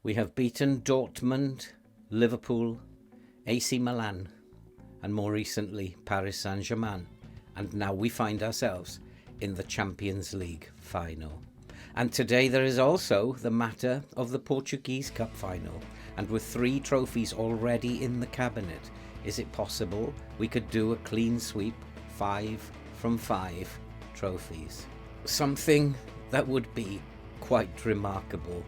We have beaten Dortmund, Liverpool, AC Milan, and more recently Paris Saint-Germain. And now we find ourselves in the Champions League final. And today there is also the matter of the Portuguese Cup final. And with 3 trophies already in the cabinet, is it possible we could do a clean sweep, 5 from 5 trophies? Something that would be quite remarkable.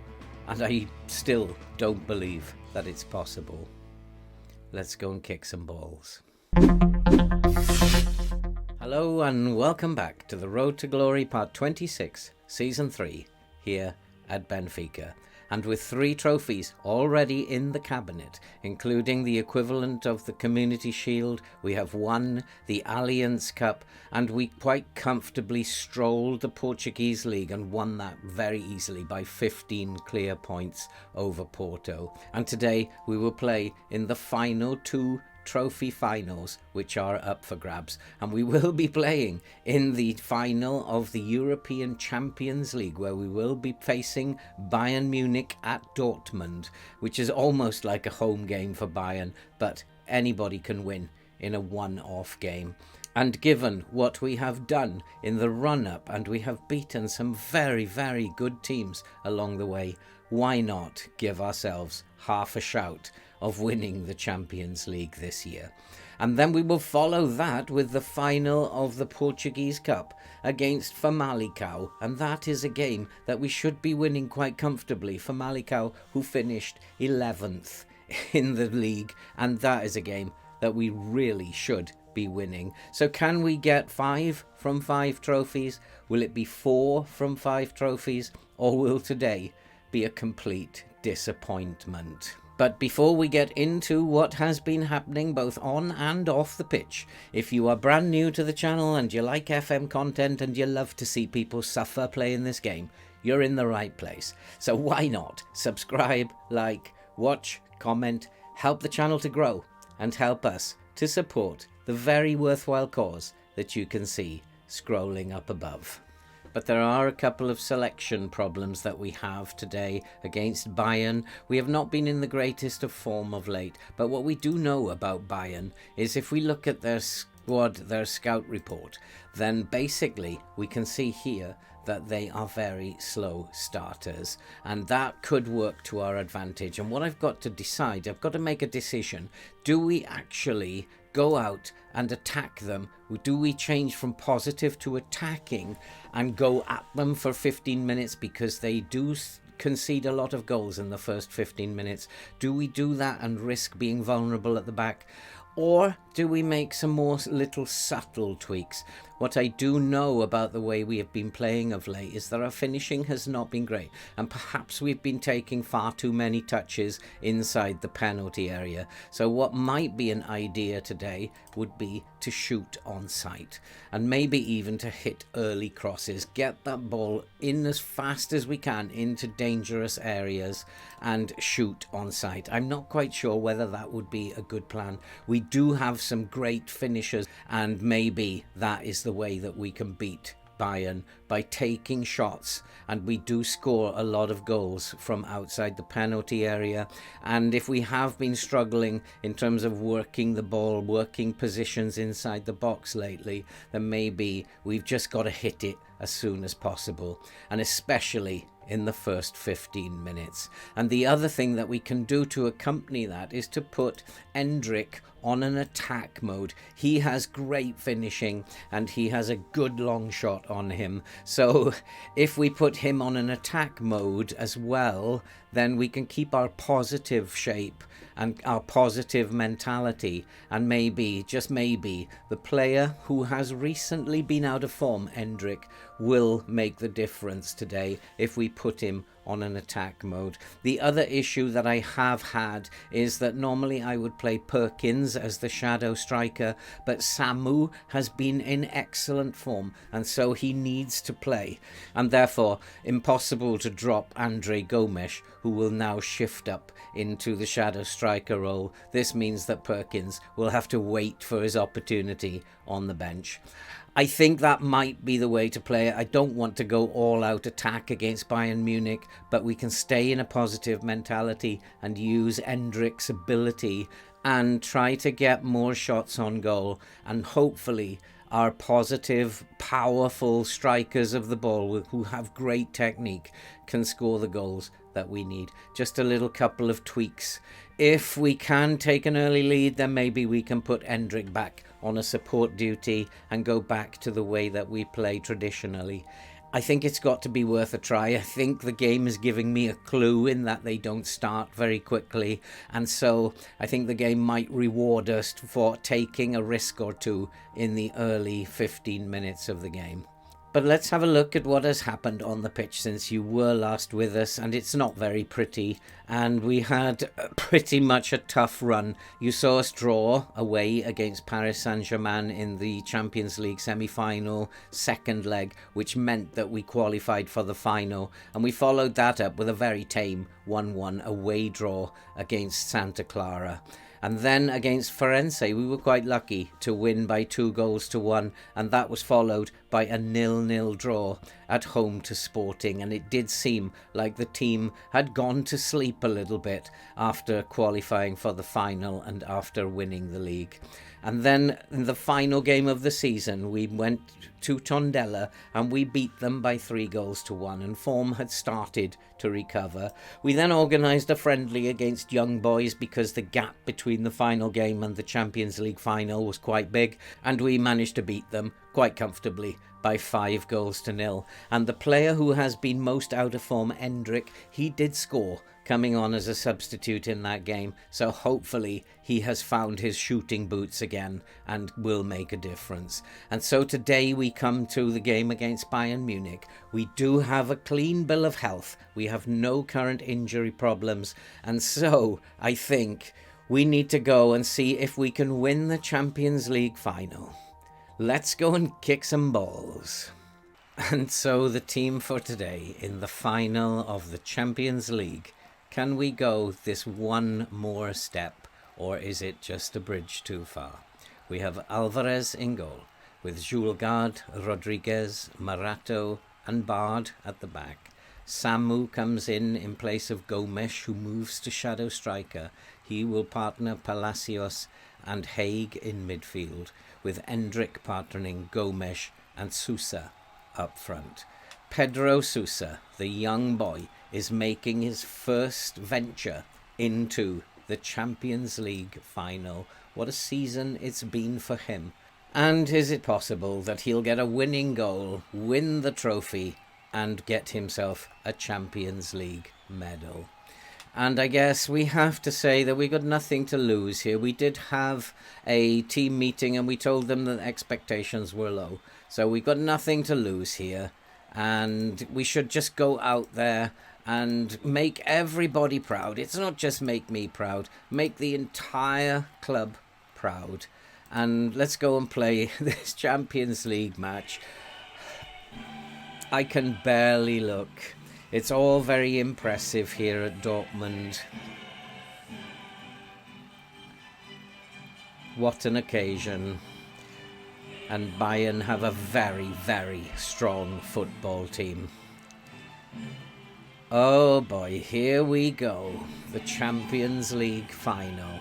And I still don't believe that it's possible. Let's go and kick some balls. Hello and welcome back to the Road to Glory Part 26, Season 3, here at Benfica. And with 3 trophies already in the cabinet, including the equivalent of the Community Shield, we have won the Alliance Cup, and we quite comfortably strolled the Portuguese League and won that very easily by 15 clear points over Porto. And today we will play in the final 2 trophy finals, which are up for grabs, and we will be playing in the final of the European Champions League, where we will be facing Bayern Munich at Dortmund, which is almost like a home game for Bayern, but anybody can win in a one-off game. And given what we have done in the run-up, and we have beaten some very, very good teams along the way, why not give ourselves half a shout of winning the Champions League this year? And then we will follow that with the final of the Portuguese Cup against Famalicão, and that is a game that we should be winning quite comfortably. Famalicão, who finished 11th in the league, and that is a game that we really should be winning. So can we get 5 from 5 trophies? Will it be 4 from 5 trophies? Or will today be a complete disappointment? But before we get into what has been happening both on and off the pitch, if you are brand new to the channel and you like FM content and you love to see people suffer playing this game, you're in the right place. So why not subscribe, like, watch, comment, help the channel to grow and help us to support the very worthwhile cause that you can see scrolling up above. But there are a couple of selection problems that we have today against Bayern. We have not been in the greatest of form of late, but what we do know about Bayern is if we look at their squad, their scout report, then basically we can see here that they are very slow starters, and that could work to our advantage. And what I've got to decide, I've got to make a decision. Do we actually go out and attack them? Do we change from positive to attacking and go at them for 15 minutes because they do concede a lot of goals in the first 15 minutes? Do we do that and risk being vulnerable at the back? Or do we make some more little subtle tweaks? What I do know about the way we have been playing of late is that our finishing has not been great, and perhaps we've been taking far too many touches inside the penalty area. So what might be an idea today would be to shoot on sight, and maybe even to hit early crosses, get that ball in as fast as we can into dangerous areas and shoot on sight. I'm not quite sure whether that would be a good plan. We do have some great finishers, and maybe that is the way that we can beat Bayern, by taking shots, and we do score a lot of goals from outside the penalty area. And if we have been struggling in terms of working the ball, working positions inside the box lately, then maybe we've just got to hit it as soon as possible, and especially in the first 15 minutes. And the other thing that we can do to accompany that is to put Endrick on an attack mode. He has great finishing and he has a good long shot on him. So if we put him on an attack mode as well, then we can keep our positive shape and our positive mentality, and maybe, just maybe, the player who has recently been out of form, Endrick, will make the difference today if we put him on an attack mode. The other issue that I have had is that normally I would play Perkins as the shadow striker, but Samu has been in excellent form, and so he needs to play, and therefore impossible to drop Andre Gomes, who will now shift up into the shadow striker role. This means that Perkins will have to wait for his opportunity on the bench. I think that might be the way to play it. I don't want to go all out attack against Bayern Munich, but we can stay in a positive mentality and use Endrick's ability and try to get more shots on goal, and hopefully our positive, powerful strikers of the ball who have great technique can score the goals that we need. Just a little couple of tweaks. If we can take an early lead, then maybe we can put Endrick back on a support duty and go back to the way that we play traditionally. I think it's got to be worth a try. I think the game is giving me a clue in that they don't start very quickly, and so I think the game might reward us for taking a risk or two in the early 15 minutes of the game. But let's have a look at what has happened on the pitch since you were last with us, and it's not very pretty, and we had pretty much a tough run. You saw us draw away against Paris Saint-Germain in the Champions League semi-final second leg, which meant that we qualified for the final, and we followed that up with a very tame 1-1 away draw against Santa Clara. And then against Firenze, we were quite lucky to win by 2-1, and that was followed by a 0-0 draw at home to Sporting. And it did seem like the team had gone to sleep a little bit after qualifying for the final and after winning the league. And then in the final game of the season, we went to Tondela and we beat them by 3-1, and form had started to recover. We then organised a friendly against Young Boys because the gap between the final game and the Champions League final was quite big, and we managed to beat them quite comfortably by 5-0. And the player who has been most out of form, Endrick, he did score, coming on as a substitute in that game, so hopefully he has found his shooting boots again and will make a difference. And so today we come to the game against Bayern Munich. We do have a clean bill of health, we have no current injury problems, and so I think we need to go and see if we can win the Champions League final. Let's go and kick some balls. And so the team for today in the final of the Champions League. Can we go this one more step, or is it just a bridge too far? We have Alvarez in goal, with Julgard, Rodriguez, Marato and Bard at the back. Samu comes in place of Gomes, who moves to shadow striker. He will partner Palacios and Haig in midfield, with Endrick partnering Gomes and Sousa up front. Pedro Sousa, the young boy, is making his first venture into the Champions League final. What a season it's been for him. And is it possible that he'll get a winning goal, win the trophy, and get himself a Champions League medal? And I guess we have to say that we got nothing to lose here. We did have a team meeting and we told them that expectations were low. So we got nothing to lose here. And we should just go out there and make everybody proud. It's not just make me proud, make the entire club proud. And let's go and play this Champions League match. I can barely look. It's all very impressive here at Dortmund. What an occasion. And Bayern have a very, very strong football team. Oh boy, here we go. The Champions League final.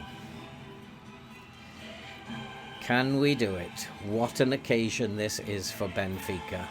Can we do it? What an occasion this is for Benfica.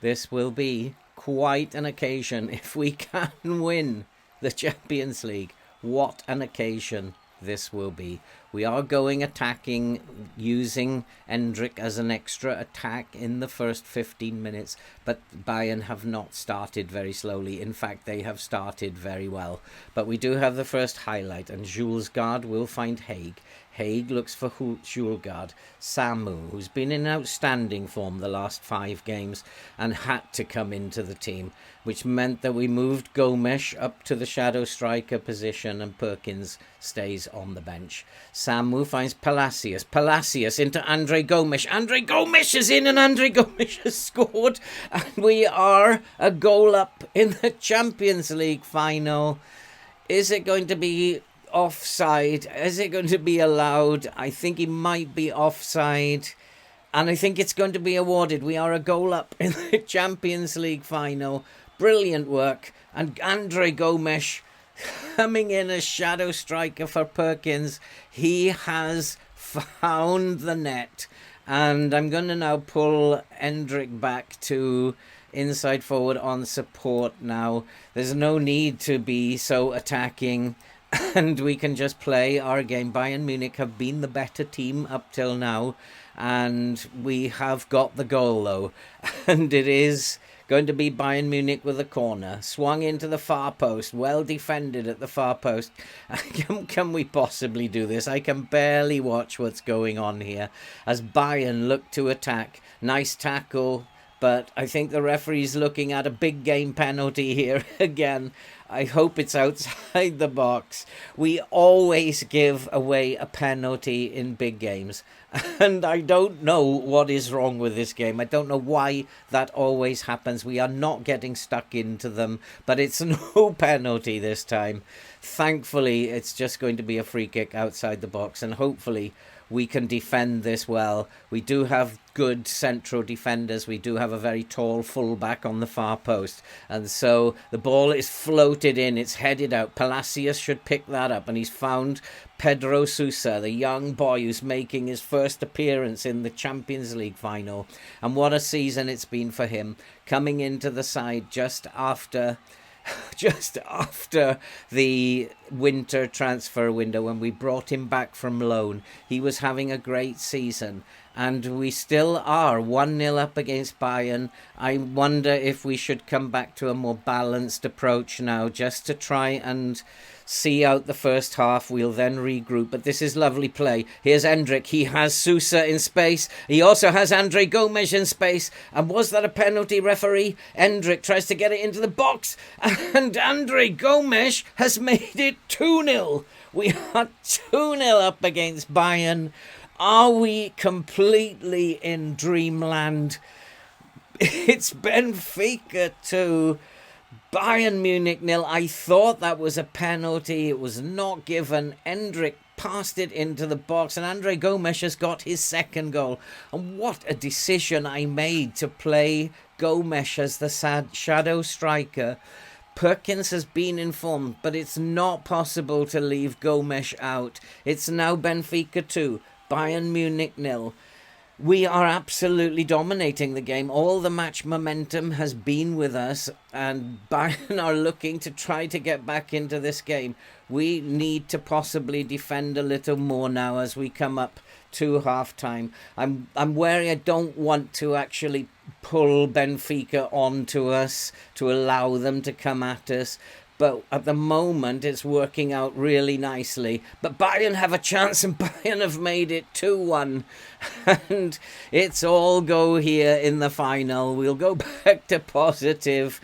This will be quite an occasion if we can win the Champions League. What an occasion this will be. We are going attacking, using Endrick as an extra attack in the first 15 minutes, but Bayern have not started very slowly. In fact, they have started very well. But we do have the first highlight, and Julgard will find Haig. Haig looks for Julgard. Samu, who's been in outstanding form the last 5 games and had to come into the team, which meant that we moved Gomes up to the shadow striker position and Perkins stays on the bench. Samu finds Palacios. Palacios into Andre Gomes. Andre Gomes is in and Andre Gomes has scored. And we are a goal up in the Champions League final. Is it going to be offside? Is it going to be allowed? I think he might be offside. And I think it's going to be awarded. We are a goal up in the Champions League final. Brilliant work. And Andre Gomes coming in as shadow striker for Perkins. He has found the net. And I'm going to now pull Endrick back to inside forward on support now. There's no need to be so attacking. And we can just play our game. Bayern Munich have been the better team up till now. And we have got the goal, though. And it is going to be Bayern Munich with a corner. Swung into the far post. Well defended at the far post. Can we possibly do this? I can barely watch what's going on here. As Bayern look to attack. Nice tackle. But I think the referee's looking at a big game penalty here again. I hope it's outside the box. We always give away a penalty in big games. And I don't know what is wrong with this game. I don't know why that always happens. We are not getting stuck into them. But it's no penalty this time. Thankfully, it's just going to be a free kick outside the box. And hopefully we can defend this well. We do have good central defenders. We do have a very tall fullback on the far post. And so the ball is floated in. It's headed out. Palacios should pick that up. And he's found Pedro Sousa, the young boy who's making his first appearance in the Champions League final. And what a season it's been for him. Coming into the side just after the winter transfer window when we brought him back from loan. He was having a great season. And we still are 1-0 up against Bayern. I wonder if we should come back to a more balanced approach now, just to try and see out the first half. We'll then regroup. But this is lovely play. Here's Endrick. He has Sousa in space. He also has Andre Gomes in space. And was that a penalty, referee? Endrick tries to get it into the box. And Andre Gomes has made it 2-0. We are 2-0 up against Bayern. Are we completely in dreamland? It's Benfica 2, Bayern Munich 0. I thought that was a penalty. It was not given. Endrick passed it into the box and Andre Gomes has got his second goal. And what a decision I made to play Gomes as the shadow striker. Perkins has been informed, but it's not possible to leave Gomes out. It's now Benfica 2. Bayern Munich 0. We are absolutely dominating the game. All the match momentum has been with us, and Bayern are looking to try to get back into this game. We need to possibly defend a little more now as we come up to half-time. I'm wary. I don't want to actually pull Benfica onto us to allow them to come at us. But at the moment, it's working out really nicely. But Bayern have a chance, and Bayern have made it 2-1. And it's all go here in the final. We'll go back to positive.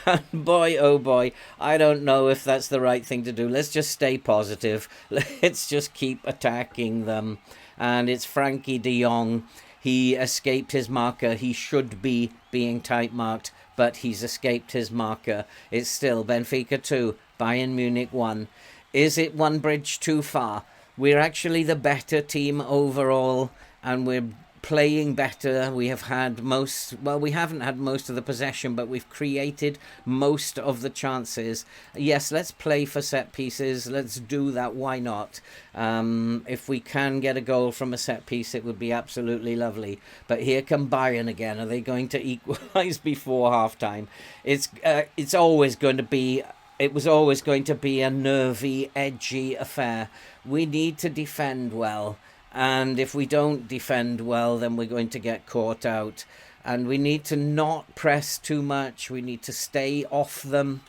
And boy, oh boy, I don't know if that's the right thing to do. Let's just stay positive. Let's just keep attacking them. And it's Frankie de Jong. He escaped his marker. He should be being tight-marked, but he's escaped his marker. It's still Benfica 2, Bayern Munich 1. Is it one bridge too far? We're actually the better team overall, and we're playing better. We have had we haven't had most of the possession, but we've created most of the chances. Yes, let's play for set pieces. Let's do that. Why not? If we can get a goal from a set piece, it would be absolutely lovely. But here come Bayern again. Are they going to equalise before half-time? It's always going to be... It was always going to be a nervy, edgy affair. We need to defend well. And if we don't defend well, then we're going to get caught out. And we need to not press too much. We need to stay off them.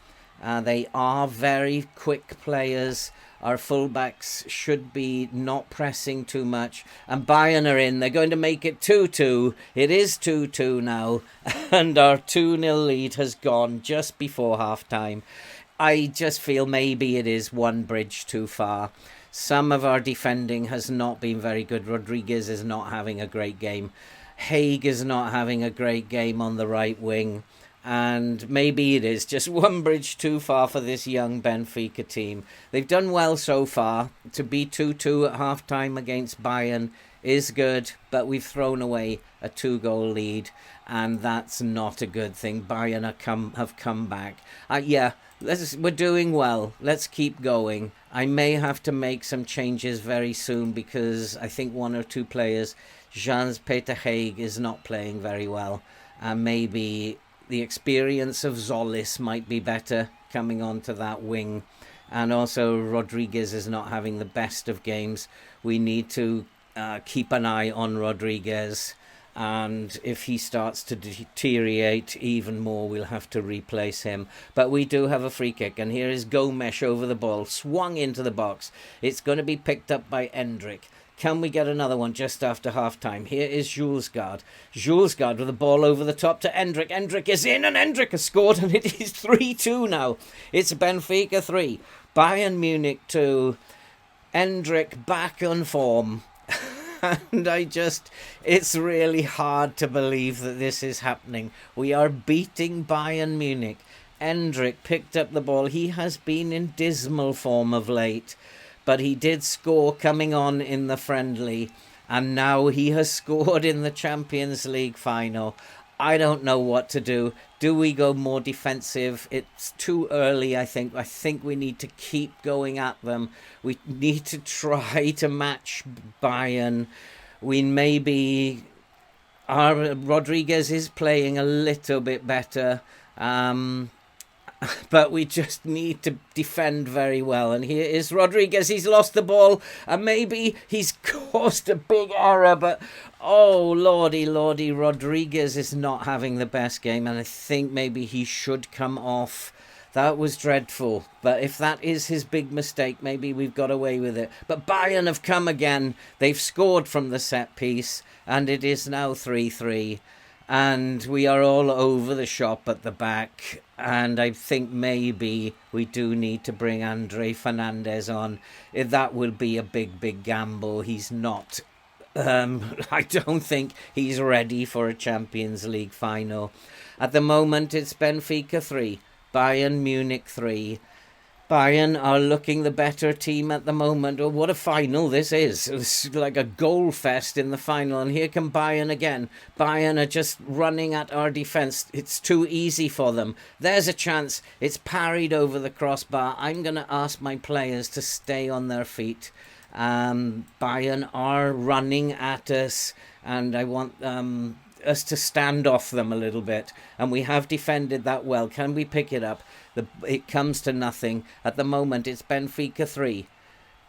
They are very quick players. Our fullbacks should be not pressing too much. And Bayern are in. They're going to make it 2-2. It is 2-2 now. And our 2-0 lead has gone just before half-time. I just feel maybe it is one bridge too far. Some of our defending has not been very good. Rodriguez is not having a great game. Haig is not having a great game on the right wing. And maybe it is just one bridge too far for this young Benfica team. They've done well so far. To be 2-2 at half-time against Bayern is good, but we've thrown away a 2-goal lead, and that's not a good thing. Bayern have come back. We're doing well. Let's keep going. I may have to make some changes very soon because I think one or two players, Jans-Peter Haig is not playing very well, and maybe the experience of Zolis might be better coming onto that wing. And also Rodriguez is not having the best of games. We need to keep an eye on Rodriguez. And if he starts to deteriorate even more, we'll have to replace him. But we do have a free kick. And here is Gomes over the ball, swung into the box. It's going to be picked up by Endrick. Can we get another one just after half-time? Here is Julesgaard. Julesgaard with the ball over the top to Endrick. Endrick is in, and Endrick has scored, and it is 3-2 now. It's Benfica 3, Bayern Munich 2. Endrick back on form. And it's really hard to believe that this is happening. We are beating Bayern Munich. Endrick picked up the ball. He has been in dismal form of late, but he did score coming on in the friendly, and now he has scored in the Champions League final. I don't know what to do. Do we go more defensive? It's too early, I think. I think we need to keep going at them. We need to try to match Bayern. Rodriguez is playing a little bit better. But we just need to defend very well. And here is Rodriguez. He's lost the ball. And maybe he's caused a big error. But, oh, lordy. Rodriguez is not having the best game. And I think maybe he should come off. That was dreadful. But if that is his big mistake, maybe we've got away with it. But Bayern have come again. They've scored from the set piece. And it is now 3-3. And we are all over the shop at the back. And I think maybe we do need to bring Andre Fernandez on. That will be a big gamble. He's not. I don't think he's ready for a Champions League final. At the moment, it's Benfica 3, Bayern Munich 3. Bayern are looking the better team at the moment. Oh, what a final this is. It's like a goal fest in the final. And here come Bayern again. Bayern are just running at our defence. It's too easy for them. There's a chance. It's parried over the crossbar. I'm going to ask my players to stay on their feet. Bayern are running at us. And I want us to stand off them a little bit. And we have defended that well. Can we pick it up? It comes to nothing. At the moment, it's Benfica 3,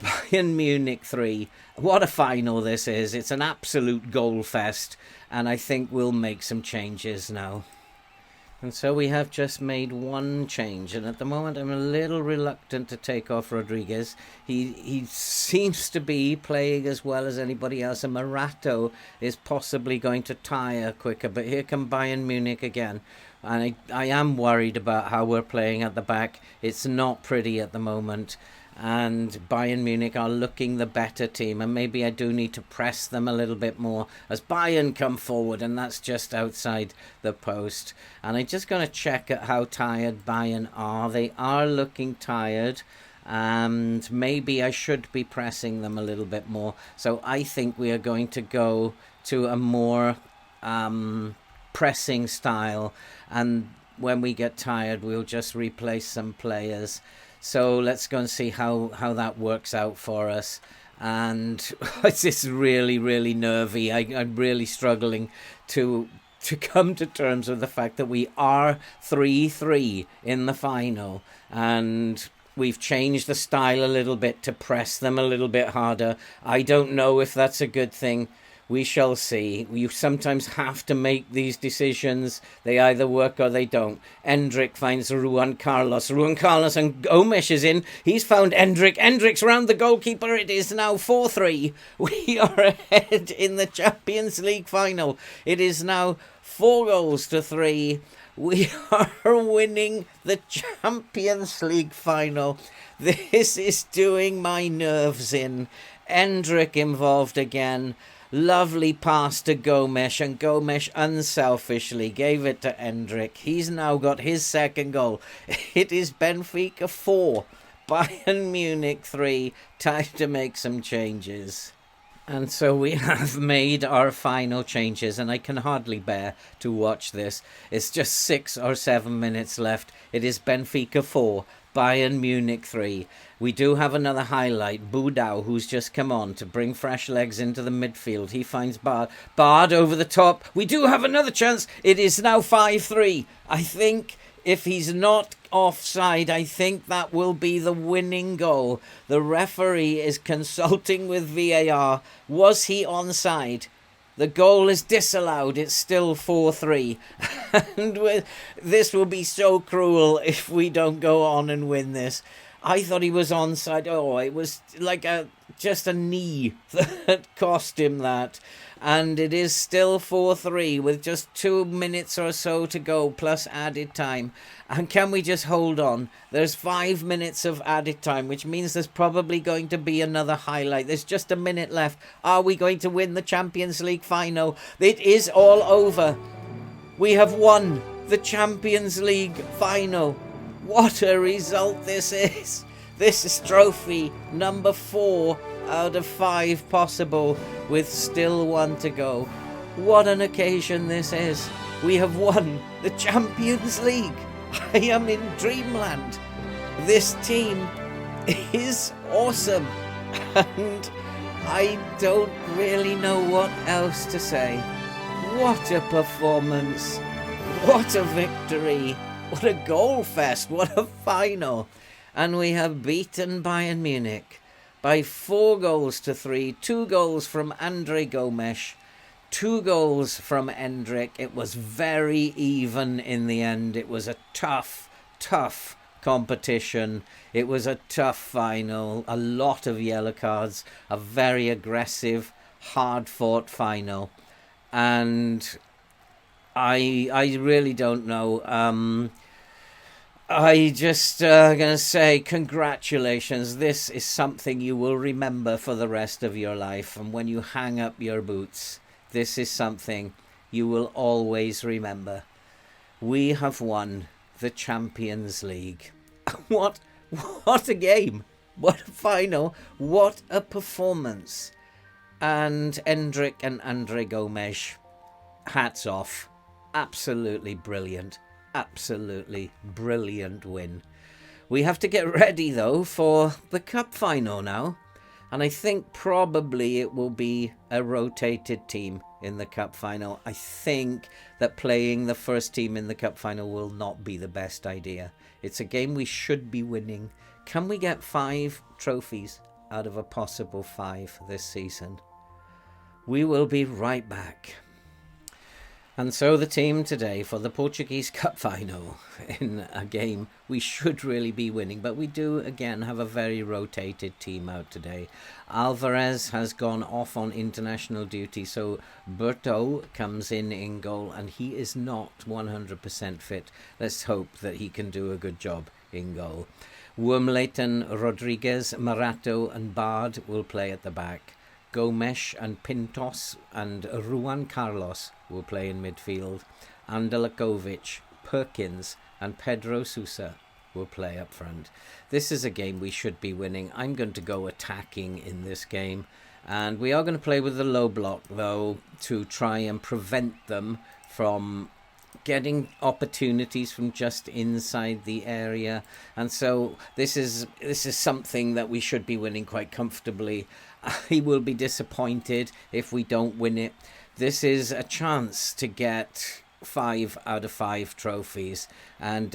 Bayern Munich 3. What a final this is. It's an absolute goal fest. And I think we'll make some changes now. And so we have just made one change. And at the moment, I'm a little reluctant to take off Rodriguez. He seems to be playing as well as anybody else. And Morato is possibly going to tire quicker. But here come Bayern Munich again. And I am worried about how we're playing at the back. It's not pretty at the moment. And Bayern Munich are looking the better team. And maybe I do need to press them a little bit more as Bayern come forward. And that's just outside the post. And I'm just going to check at how tired Bayern are. They are looking tired. And maybe I should be pressing them a little bit more. So I think we are going to go to a more pressing style, and when we get tired we'll just replace some players. So let's go and see how that works out for us. And it's just really nervy. I'm really struggling to come to terms with the fact that we are 3-3 in the final, and we've changed the style a little bit to press them a little bit harder. I don't know if that's a good thing. We shall see. You sometimes have to make these decisions. They either work or they don't. Endrick finds Ruan Carlos. Ruan Carlos and Gomes is in. He's found Endrick. Endrick's round the goalkeeper. It is now 4-3. We are ahead in the Champions League final. It is now 4-3. We are winning the Champions League final. This is doing my nerves in. Endrick involved again. Lovely pass to Gomes, and Gomes unselfishly gave it to Endrick. He's now got his second goal. It is Benfica 4, Bayern Munich 3. Time to make some changes. And so we have made our final changes, and I can hardly bear to watch this. It's just 6 or 7 minutes left. It is Benfica 4, Bayern Munich 3. We do have another highlight, Budau, who's just come on to bring fresh legs into the midfield. He finds Bard. Bard over the top. We do have another chance. It is now 5-3. I think if he's not offside, I think that will be the winning goal. The referee is consulting with VAR. Was he onside? The goal is disallowed. It's still 4-3. And this will be so cruel if we don't go on and win this. I thought he was onside. Oh, it was like just a knee that cost him that. And it is still 4-3 with just 2 minutes or so to go plus added time. And can we just hold on? There's 5 minutes of added time, which means there's probably going to be another highlight. There's just a minute left. Are we going to win the Champions League final? It is all over. We have won the Champions League final. What a result this is. This is trophy number 4 out of 5 possible, with still 1 to go. What an occasion this is. We have won the Champions League. I am in dreamland. This team is awesome. And I don't really know what else to say. What a performance. What a victory. What a goal fest. What a final. And we have beaten Bayern Munich by 4-3. 2 goals from Andre Gomes, 2 goals from Endrick. It was very even in the end. It was a tough competition. It was a tough final. A lot of yellow cards. A very aggressive, hard-fought final. And I really don't know. I just going to say congratulations. This is something you will remember for the rest of your life. And when you hang up your boots, this is something you will always remember. We have won the Champions League. What a game. What a final. What a performance. And Endrick and Andre Gomes, hats off. Absolutely brilliant. Absolutely brilliant win. We have to get ready, though, for the cup final now. And I think probably it will be a rotated team in the cup final. I think that playing the first team in the cup final will not be the best idea. It's a game we should be winning. Can we get 5 trophies out of a possible 5 this season? We will be right back. And so the team today for the Portuguese Cup final, in a game we should really be winning, but we do again have a very rotated team out today. Alvarez has gone off on international duty, so Berto comes in goal, and he is not 100% fit. Let's hope that he can do a good job in goal. Wormleighton, Rodriguez, Marato and Bard will play at the back. Gomes and Pintos and Juan Carlos will play in midfield. Andalakovic, Perkins and Pedro Sousa will play up front. This is a game we should be winning. I'm going to go attacking in this game. And we are going to play with the low block, though, to try and prevent them from getting opportunities from just inside the area. And so this is something that we should be winning quite comfortably. I will be disappointed if we don't win it. This is a chance to get 5 out of 5 trophies. And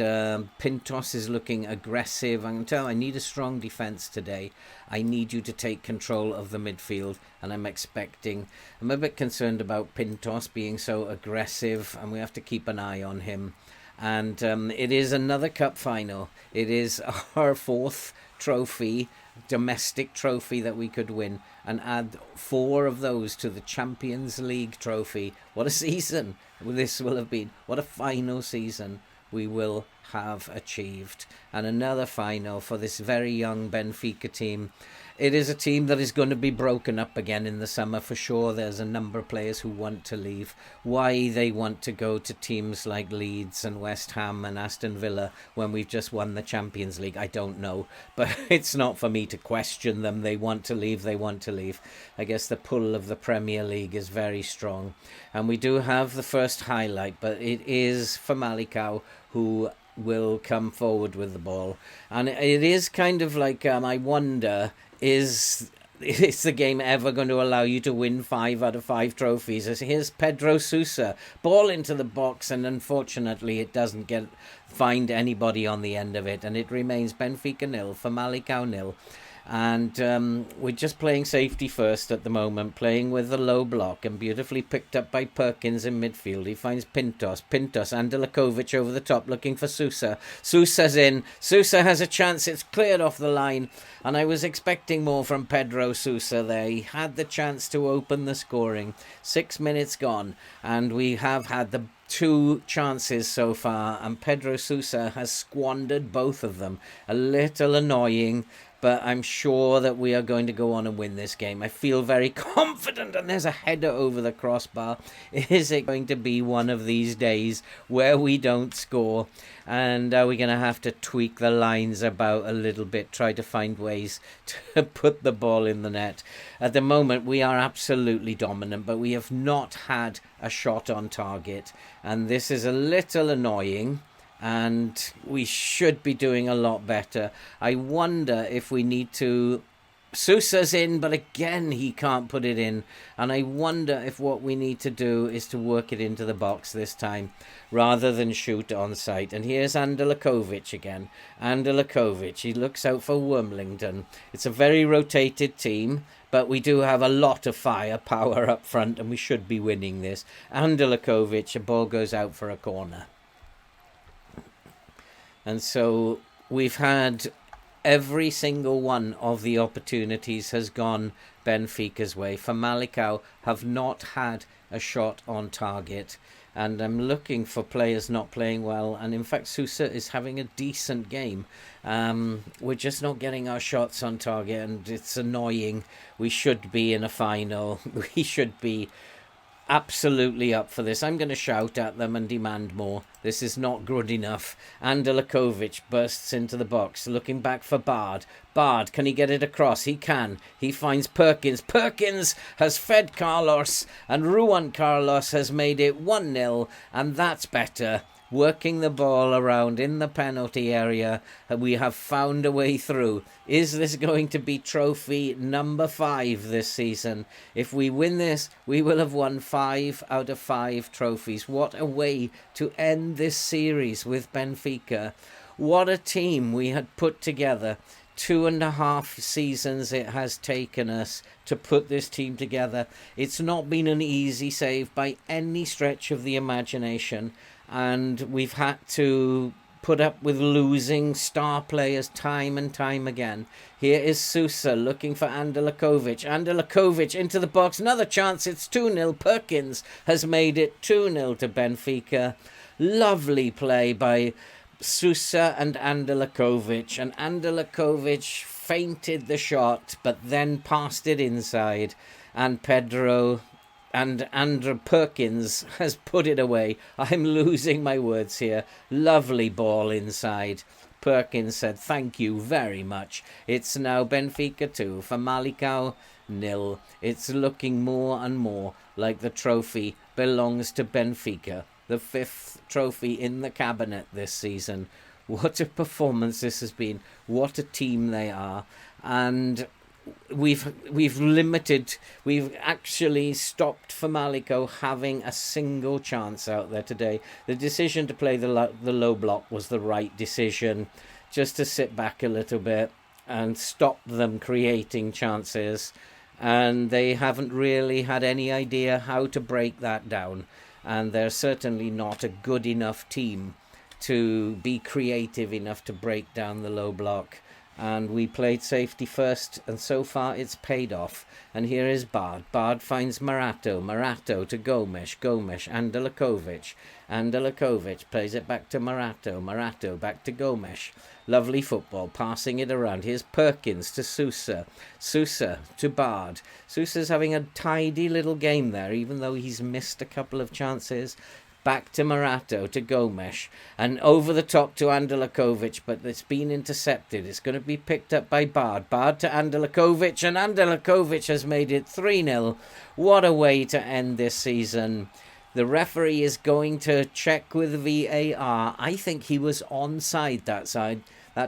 Pintos is looking aggressive. I can tell I need a strong defence today. I need you to take control of the midfield. And I'm a bit concerned about Pintos being so aggressive. And we have to keep an eye on him. And it is another cup final. It is our 4th trophy, domestic trophy that we could win, and add 4 of those to the Champions League trophy. What a season this will have been. What a final season we will have achieved. And another final for this very young Benfica team. It is a team that is going to be broken up again in the summer for sure. There's a number of players who want to leave. Why they want to go to teams like Leeds and West Ham and Aston Villa when we've just won the Champions League, I don't know. But it's not for me to question them. They want to leave, they want to leave. I guess the pull of the Premier League is very strong. And we do have the first highlight, but it is for Malicao, who will come forward with the ball. And it is kind of like, I wonder, is the game ever going to allow you to win 5 out of 5 trophies? Here's Pedro Sousa, ball into the box, and unfortunately it doesn't find anybody on the end of it, and it remains Benfica 0 for Malicao 0. And we're just playing safety first at the moment, playing with the low block, and beautifully picked up by Perkins in midfield. He finds Pintos, Andelakovic over the top, looking for Sousa. Sousa's in. Sousa has a chance. It's cleared off the line, and I was expecting more from Pedro Sousa there. He had the chance to open the scoring. 6 minutes gone, and we have had the 2 chances so far, and Pedro Sousa has squandered both of them. A little annoying, but I'm sure that we are going to go on and win this game. I feel very confident, and there's a header over the crossbar. Is it going to be one of these days where we don't score? And are we going to have to tweak the lines about a little bit, try to find ways to put the ball in the net? At the moment, we are absolutely dominant, but we have not had a shot on target, and this is a little annoying. And we should be doing a lot better. I wonder if we need to... Sousa's in, but again, he can't put it in. And I wonder if what we need to do is to work it into the box this time, rather than shoot on sight. And here's Andelakovic again. Andelakovic, he looks out for Wormlington. It's a very rotated team, but we do have a lot of firepower up front, and we should be winning this. Andelakovic, a ball goes out for a corner. And so we've had every single one of the opportunities has gone Benfica's way. For Malicao have not had a shot on target. And I'm looking for players not playing well. And in fact, Sousa is having a decent game. We're just not getting our shots on target, and it's annoying. We should be in a final. We should be absolutely up for this. I'm going to shout at them and demand more. This is not good enough. Andelakovic bursts into the box, looking back for Bard. Bard, can he get it across? He can. He finds Perkins. Perkins has fed Carlos, and Ruan Carlos has made it 1-0, and that's better. Working the ball around in the penalty area, we have found a way through. Is this going to be trophy number 5 this season? If we win this, we will have won 5 out of 5 trophies. What a way to end this series with Benfica. What a team we had put together. 2.5 seasons it has taken us to put this team together. It's not been an easy save by any stretch of the imagination. And we've had to put up with losing star players time and time again. Here is Sousa looking for Andelakovic. Andelakovic into the box. Another chance. It's 2-0. Perkins has made it 2-0 to Benfica. Lovely play by Sousa and Andelakovic. And Andelakovic feinted the shot, but then passed it inside. And Pedro... and Andrew Perkins has put it away. I'm losing my words here. Lovely ball inside. Perkins said, thank you very much. It's now Benfica 2 for Malicao 0. It's looking more and more like the trophy belongs to Benfica. The 5th trophy in the cabinet this season. What a performance this has been. What a team they are. And... We've actually stopped Famalicão having a single chance out there today. The decision to play the low block was the right decision, just to sit back a little bit and stop them creating chances. And they haven't really had any idea how to break that down. And they're certainly not a good enough team to be creative enough to break down the low block. and we played safety first, and so far it's paid off. And here is Bard. Bard finds Morato to Gomes, Andalakovic. Andalakovic plays it back to Morato back to Gomes. Lovely football, passing it around. Here's Perkins to Sousa to Bard. Sousa's having a tidy little game there, even though he's missed a couple of chances. Back to Morato to Gomes, and over the top to Andalakovic, but it's been intercepted. It's going to be picked up by Bard. Bard to Andalakovic, and Andalakovic has made it 3-0. What a way to end this season. The referee is going to check with VAR. I think he was onside that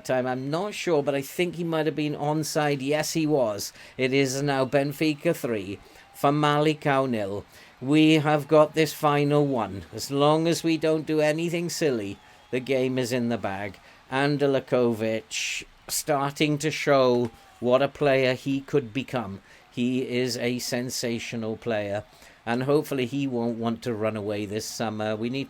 time. I'm not sure, but I think he might have been onside. Yes, he was. It is now Benfica 3, Famalicão 0. We have got this final one. As long as we don't do anything silly, the game is in the bag. Andalakovic starting to show what a player he could become. He is a sensational player, and hopefully he won't want to run away this summer. We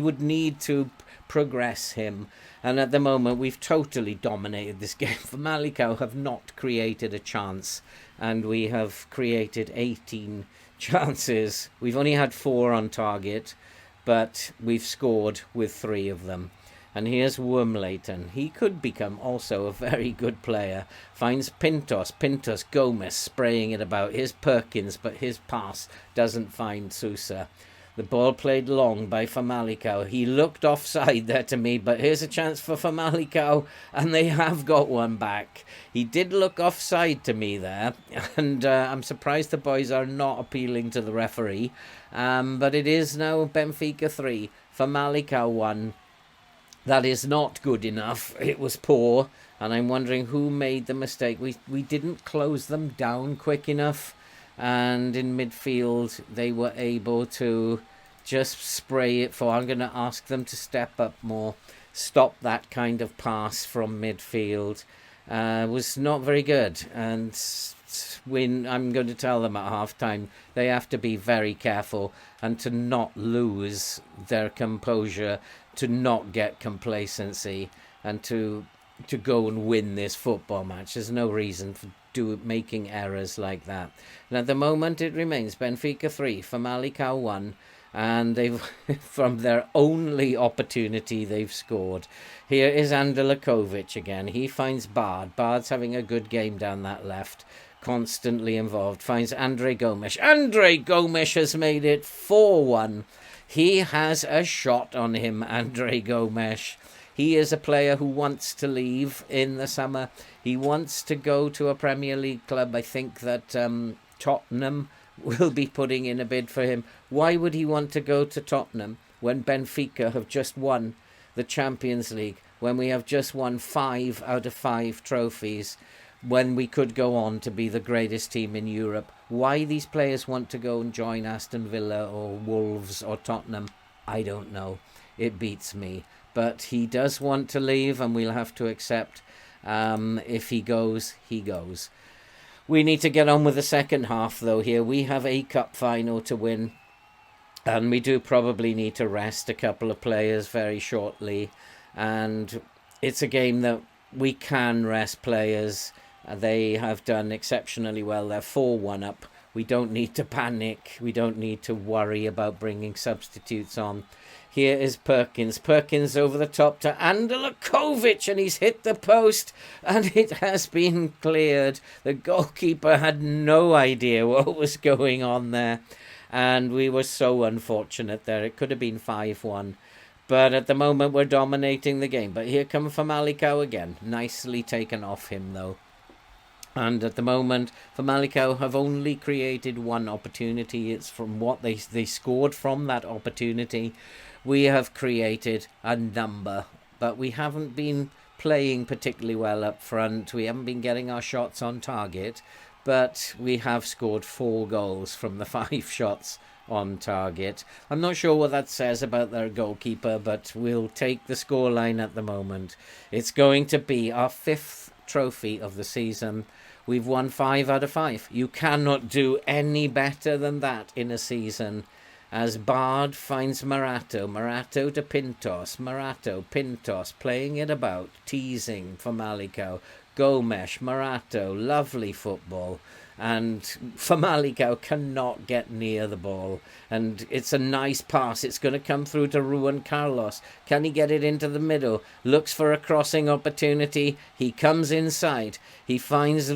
would need to progress him, and at the moment we've totally dominated this game. Famalicão have not created a chance, and we have created 18 chances. We've only had 4 on target, but we've scored with 3 of them. And here's Wormleighton. He could become also a very good player. Finds Pintos, Gomes spraying it about. Here's Perkins, but his pass doesn't find Sousa. The ball played long by Famalicão. He looked offside there to me, but here's a chance for Famalicão, and they have got one back. He did look offside to me there, and I'm surprised the boys are not appealing to the referee. But it is now Benfica 3, Famalicão 1. That is not good enough. It was poor, and I'm wondering who made the mistake. We didn't close them down quick enough, and in midfield they were able to just spray it for. I'm going to ask them to step up more, stop that kind of pass from midfield. Was not very good, and when I'm going to tell them at half time, they have to be very careful and to not lose their composure, to not get complacency, and to go and win this football match. There's no reason for making errors like that. And at the moment it remains Benfica 3, Famalicão 1, and they've from their only opportunity they've scored. Here is Andalakovic again. He finds Bard. Bard's having a good game down that left, constantly involved. Finds Andre Gomes. Andre Gomes has made it 4-1. He has a shot on him, Andre Gomes. He is a player who wants to leave in the summer. He wants to go to a Premier League club. I think that Tottenham will be putting in a bid for him. Why would he want to go to Tottenham when Benfica have just won the Champions League, when we have just won 5 out of 5 trophies, when we could go on to be the greatest team in Europe? Why these players want to go and join Aston Villa or Wolves or Tottenham, I don't know. It beats me. But he does want to leave, and we'll have to accept. If he goes, he goes. We need to get on with the second half, though, here. We have a cup final to win, and we do probably need to rest a couple of players very shortly. And it's a game that we can rest players. They have done exceptionally well. They're 4-1 up. We don't need to panic. We don't need to worry about bringing substitutes on. Here is Perkins. Perkins over the top to Andalakovic, and he's hit the post, and it has been cleared. The goalkeeper had no idea what was going on there, and we were so unfortunate there. It could have been 5-1. But at the moment, we're dominating the game. But here comes Famalicão again. Nicely taken off him, though. And at the moment, Famalicão have only created one opportunity. It's from what they scored from that opportunity. We have created a number, but we haven't been playing particularly well up front. We haven't been getting our shots on target, but we have scored 4 goals from the 5 shots on target. I'm not sure what that says about their goalkeeper, but we'll take the scoreline at the moment. It's going to be our 5th trophy of the season. We've won 5 out of 5. You cannot do any better than that in a season. as Bard finds Morato to Pintos, playing it about, teasing Famalicão. Gomes, Morato, lovely football, and Famalicão cannot get near the ball, and it's a nice pass. It's going to come through to Juan Carlos. Can he get it into the middle? Looks for a crossing opportunity. He comes inside. He finds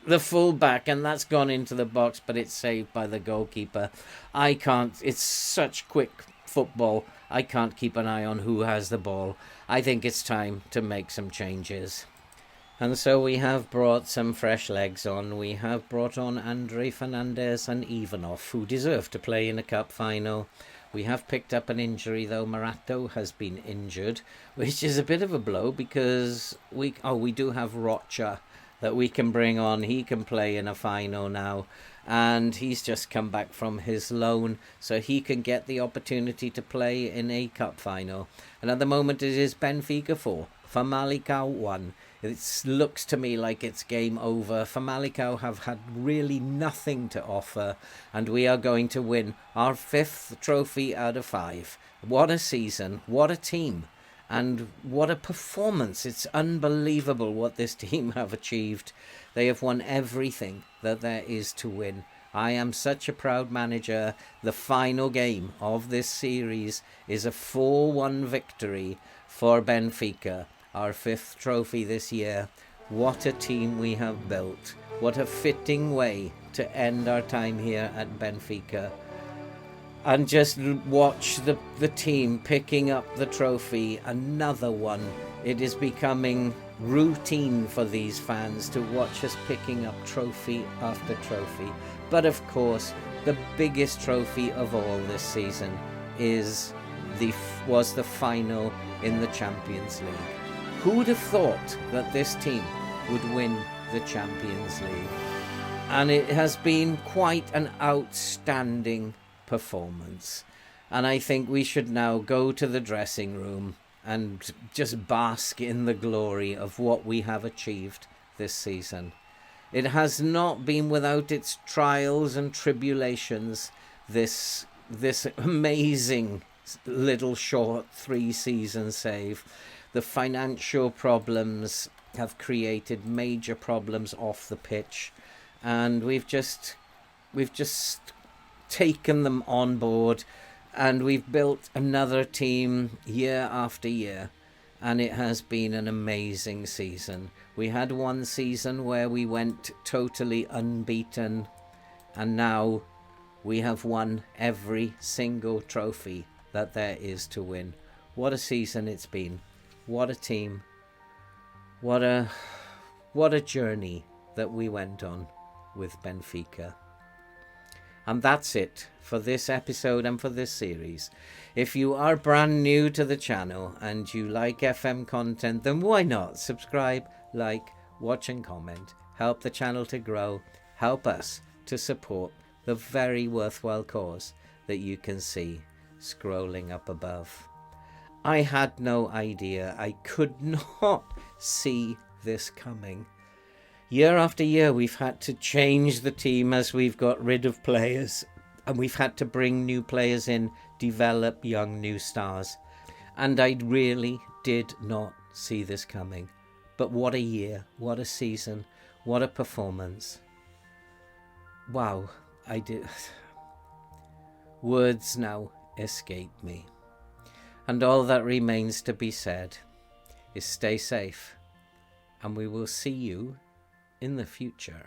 the fullback, and that's gone into the box, but it's saved by the goalkeeper. It's such quick football. I can't keep an eye on who has the ball. I think it's time to make some changes. And so we have brought some fresh legs on. We have brought on Andre Fernandez and Ivanov, who deserve to play in a cup final. We have picked up an injury, though. Morato has been injured, which is a bit of a blow, because we do have Rocha that we can bring on. He can play in a final now, and he's just come back from his loan, so he can get the opportunity to play in a cup final. And at the moment it is Benfica 4, Famalicão 1. It looks to me like it's game over. Famalicão have had really nothing to offer, and we are going to win our 5th trophy out of 5. What a season, what a team, and what a performance. It's unbelievable what this team have achieved. They have won everything that there is to win. I am such a proud manager. The final game of this series is a 4-1 victory for Benfica, our 5th trophy this year. What a team we have built. What a fitting way to end our time here at Benfica. And just watch the team picking up the trophy, another one. It is becoming routine for these fans to watch us picking up trophy after trophy. But of course, the biggest trophy of all this season was the final in the Champions League. Who would have thought that this team would win the Champions League? And it has been quite an outstanding performance. And I think we should now go to the dressing room and just bask in the glory of what we have achieved this season. It has not been without its trials and tribulations, this amazing little short 3-season save. The financial problems have created major problems off the pitch, and we've just taken them on board, and we've built another team year after year, and it has been an amazing season. We had one season where we went totally unbeaten, and now we have won every single trophy that there is to win. What a season it's been. What a team. What a journey that we went on with Benfica. And that's it for this episode and for this series. If you are brand new to the channel and you like FM content, then why not subscribe, like, watch and comment. Help the channel to grow. Help us to support the very worthwhile cause that you can see scrolling up above. I had no idea. I could not see this coming. Year after year, we've had to change the team as we've got rid of players, and we've had to bring new players in, develop young new stars. And I really did not see this coming. But what a year, what a season, what a performance. Wow, I did. Words now escape me. And all that remains to be said is stay safe, and we will see you in the future.